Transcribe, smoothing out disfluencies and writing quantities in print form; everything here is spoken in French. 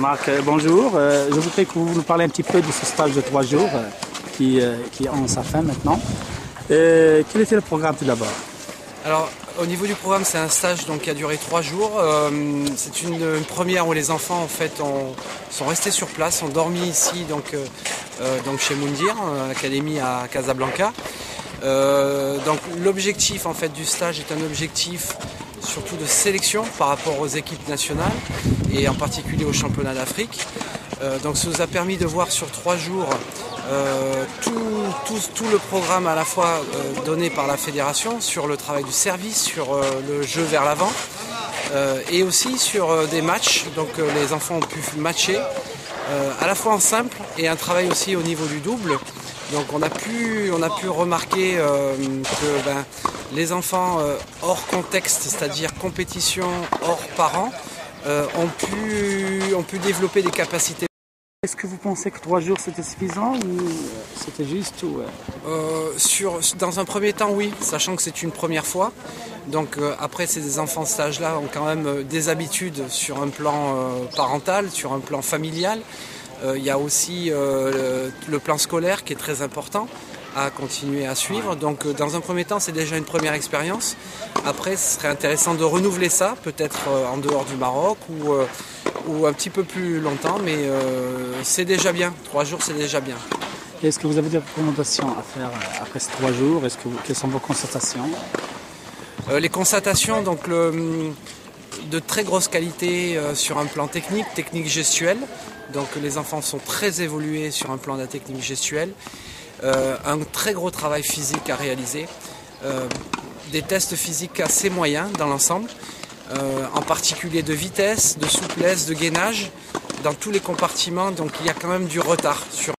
Marc, bonjour. Je voudrais que vous nous parliez un petit peu de ce stage de 3 jours qui en sa fin maintenant. Quel était le programme tout d'abord? Alors, au niveau du programme, c'est un stage donc, qui a duré 3 jours. C'est une première où les enfants en fait, sont restés sur place, ont dormi ici donc chez Moundir, l'académie à Casablanca. Donc l'objectif en fait, du stage est un objectif surtout de sélection par rapport aux équipes nationales et en particulier aux championnats d'Afrique. Donc ça nous a permis de voir sur 3 jours tout le programme à la fois donné par la fédération sur le travail du service, sur le jeu vers l'avant et aussi sur des matchs. Donc les enfants ont pu matcher à la fois en simple et un travail aussi au niveau du double. Donc on a pu remarquer que les enfants hors contexte, c'est-à-dire compétition hors parents, ont pu développer des capacités. Est-ce que vous pensez que 3 jours c'était suffisant ou c'était juste Dans un premier temps, oui, sachant que c'est une première fois. Donc après, ces enfants de ce stage-là ont quand même des habitudes sur un plan parental, sur un plan familial. Il y a aussi le plan scolaire qui est très important à continuer à suivre. Donc dans un premier temps, c'est déjà une première expérience. Après, ce serait intéressant de renouveler ça, peut-être en dehors du Maroc ou un petit peu plus longtemps, mais c'est déjà bien. 3 jours, c'est déjà bien. Est-ce que vous avez des recommandations à faire après ces 3 jours? Quelles sont vos constatations? Les constatations, donc de très grosse qualité sur un plan technique gestuelle. Donc les enfants sont très évolués sur un plan de la technique gestuelle. Un très gros travail physique à réaliser. Des tests physiques assez moyens dans l'ensemble. En particulier de vitesse, de souplesse, de gainage. Dans tous les compartiments, donc il y a quand même du retard sur